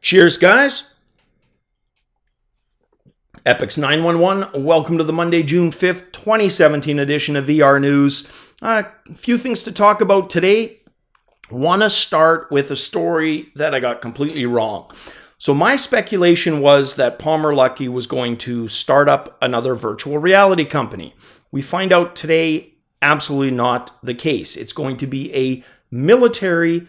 Cheers, guys. Epix 911, welcome to the Monday, June 5th, 2017 edition of VR News. A few things to talk about today. Want to start with a story that I got completely wrong. So my speculation was that Palmer Luckey was going to start up another virtual reality company. We find out today, absolutely not the case. It's going to be a military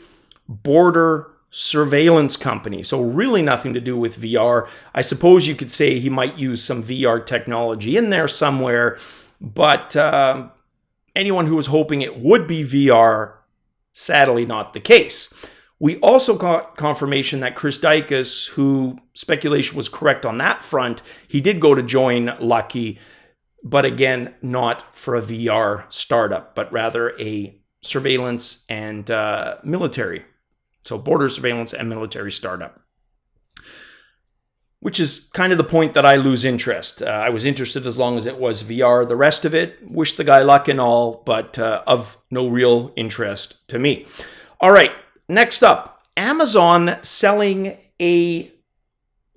border surveillance company. So really nothing to do with VR. I suppose you could say he might use some VR technology in there somewhere, but anyone who was hoping it would be VR, sadly not the case. We also got confirmation that Chris Dicus, who speculation was correct on that front, he did go to join Luckey, but again, not for a VR startup, but rather a surveillance and military. So border surveillance and military startup, which is kind of the point that I lose interest. I was interested as long as it was VR. The rest of it, wish the guy luck and all, but of no real interest to me. All right, next up, Amazon selling a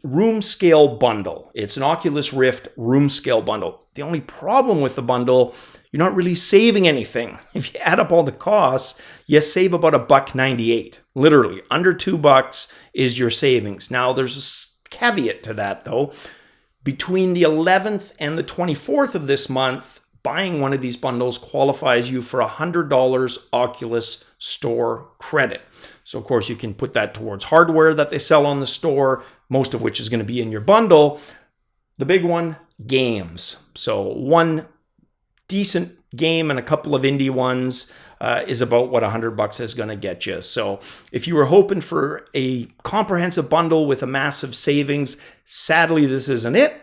room scale bundle. It's an Oculus Rift room scale bundle. The only problem with the bundle, you're not really saving anything. If you add up all the costs, you save about $1.98. Literally, under $2 is your savings. Now, there's a caveat to that, though. Between the 11th and the 24th of this month, buying one of these bundles qualifies you for $100 Oculus Store credit. So, of course, you can put that towards hardware that they sell on the store, most of which is going to be in your bundle. The big one, games. So, one decent game and a couple of indie ones is about what $100 is going to get you. So if you were hoping for a comprehensive bundle with a massive savings, sadly this isn't it.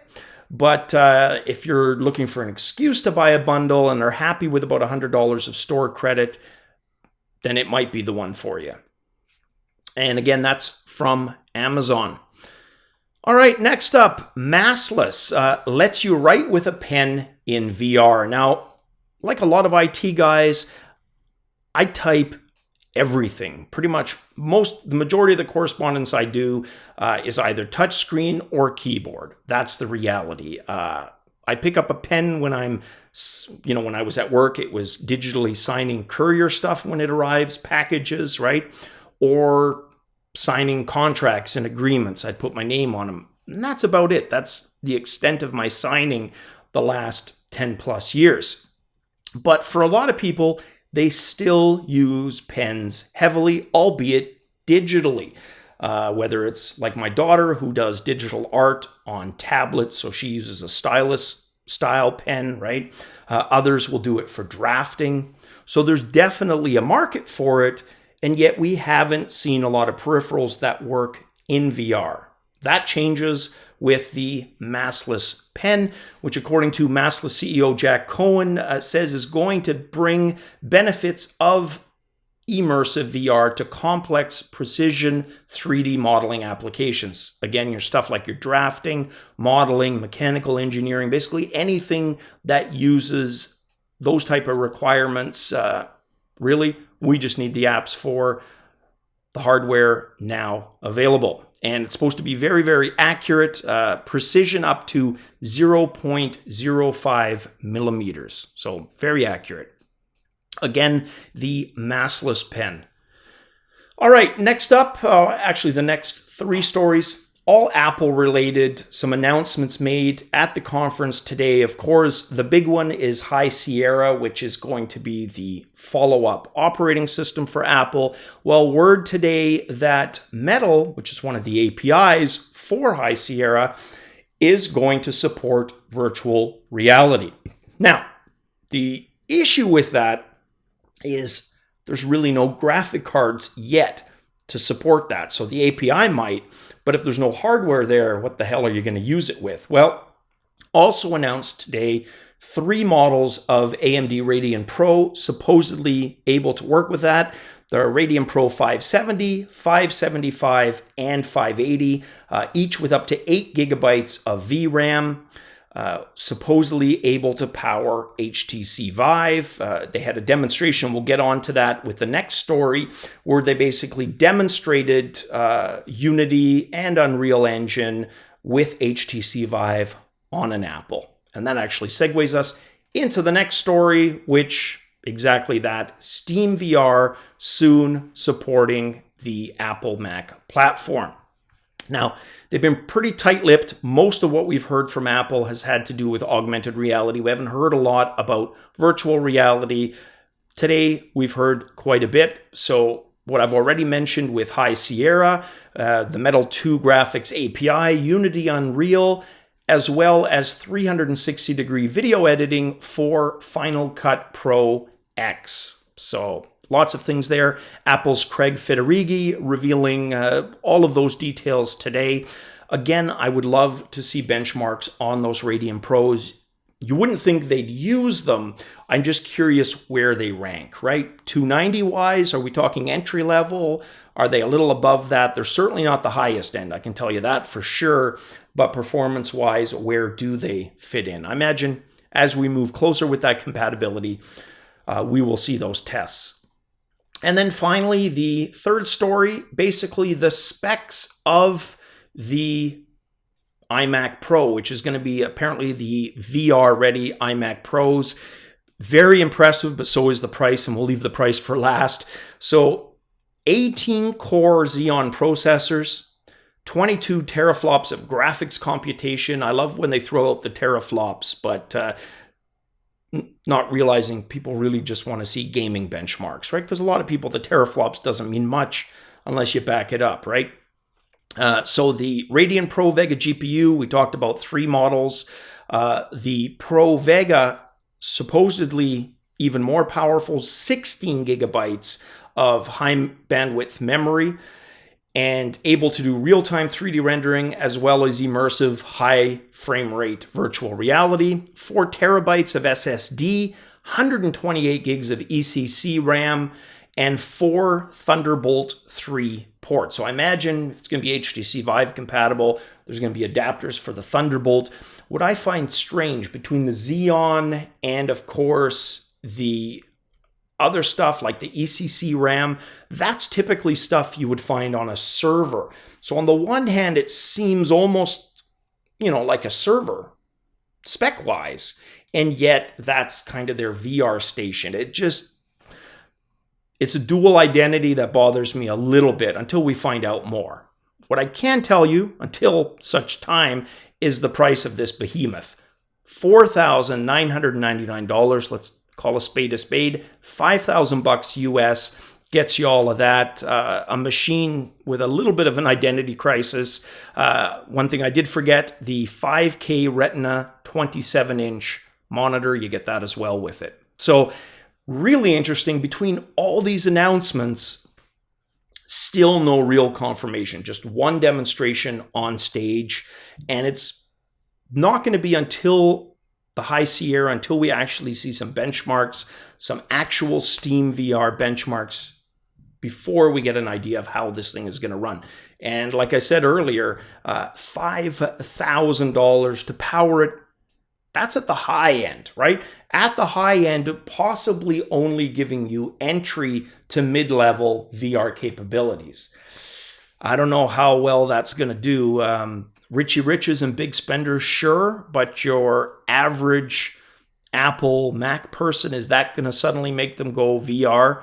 But if you're looking for an excuse to buy a bundle and are happy with about $100 of store credit, then it might be the one for you. And again, that's from Amazon. All right, next up, Massless lets you write with a pen in VR. Now, like a lot of IT guys, I type everything. Pretty much the majority of the correspondence I do is either touchscreen or keyboard. That's the reality. I pick up a pen when when I was at work, it was digitally signing courier stuff when it arrives, packages, right? Or signing contracts and agreements. I'd put my name on them. And that's about it. That's the extent of my signing the last 10 plus years. But for a lot of people, they still use pens heavily, albeit digitally. Whether it's like my daughter who does digital art on tablets, so she uses a stylus style pen, right? Others will do it for drafting. So there's definitely a market for it. And yet we haven't seen a lot of peripherals that work in VR. That changes with the Massless pen, which according to Massless CEO Jack Cohen says is going to bring benefits of immersive VR to complex precision 3D modeling applications. Again, your stuff like your drafting, modeling, mechanical engineering, basically anything that uses those type of requirements. Really, we just need the apps for the hardware now available. And it's supposed to be very, very accurate, precision up to 0.05 millimeters. So very accurate. Again, the Massless pen. All right, next up, actually the next three stories, all Apple related, some announcements made at the conference today. Of course, the big one is High Sierra, which is going to be the follow-up operating system for Apple. Well, word today that Metal, which is one of the APIs for High Sierra, is going to support virtual reality. Now, the issue with that is there's really no graphic cards yet to support that. So the API might, but if there's no hardware there, what the hell are you going to use it with? Well, also announced today, 3 models of AMD Radeon Pro supposedly able to work with that. There are Radeon Pro 570, 575, and 580, each with up to 8 gigabytes of VRAM. supposedly able to power HTC Vive. They had a demonstration. We'll get on to that with the next story, where they basically demonstrated Unity and Unreal Engine with HTC Vive on an Apple. And that actually segues us into the next story, which exactly that, Steam VR soon supporting the Apple Mac platform. Now, they've been pretty tight-lipped. Most of what we've heard from Apple has had to do with augmented reality. We haven't heard a lot about virtual reality. Today, we've heard quite a bit. So what I've already mentioned with High Sierra, the Metal 2 graphics API, Unity Unreal, as well as 360-degree video editing for Final Cut Pro X. So lots of things there. Apple's Craig Federighi revealing all of those details today. Again, I would love to see benchmarks on those Radeon Pros. You wouldn't think they'd use them. I'm just curious where they rank, right? 290-wise, are we talking entry level? Are they a little above that? They're certainly not the highest end, I can tell you that for sure. But performance-wise, where do they fit in? I imagine as we move closer with that compatibility, we will see those tests. And then finally, the third story, basically the specs of the iMac Pro, which is going to be apparently the VR-ready iMac Pros. Very impressive, but so is the price, and we'll leave the price for last. So 18-core Xeon processors, 22 teraflops of graphics computation. I love when they throw out the teraflops, but not realizing people really just want to see gaming benchmarks, right? Because a lot of people, the teraflops doesn't mean much unless you back it up, right? So the Radeon Pro Vega GPU, we talked about 3 models. The Pro Vega, supposedly even more powerful, 16 gigabytes of high bandwidth memory, and able to do real-time 3D rendering as well as immersive high frame rate virtual reality, 4 terabytes of SSD, 128 gigs of ECC RAM, and 4 Thunderbolt 3 ports. So I imagine it's going to be HTC Vive compatible. There's going to be adapters for the Thunderbolt. What I find strange between the Xeon and, of course, the other stuff like the ECC RAM, that's typically stuff you would find on a server. So on the one hand, it seems almost, like a server spec-wise, and yet that's kind of their VR station. It's a dual identity that bothers me a little bit until we find out more. What I can tell you until such time is the price of this behemoth. $4,999. Let's call a spade, $5,000 US gets you all of that. A machine with a little bit of an identity crisis. One thing I did forget, the 5K Retina 27-inch monitor, you get that as well with it. So really interesting. Between all these announcements, still no real confirmation, just one demonstration on stage. And it's not going to be until the High Sierra, until we actually see some benchmarks, some actual Steam VR benchmarks, before we get an idea of how this thing is going to run. And like I said earlier, $5,000 to power it, that's at the high end, right? At the high end, possibly only giving you entry to mid-level VR capabilities. I don't know how well that's going to do. Richie Riches and big spenders, sure, but your average Apple Mac person, is that going to suddenly make them go VR?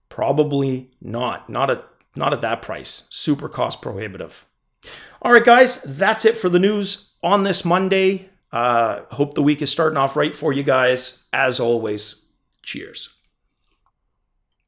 Probably not. Not at that price. Super cost prohibitive. All right, guys, that's it for the news on this Monday. Hope the week is starting off right for you guys. As always, cheers.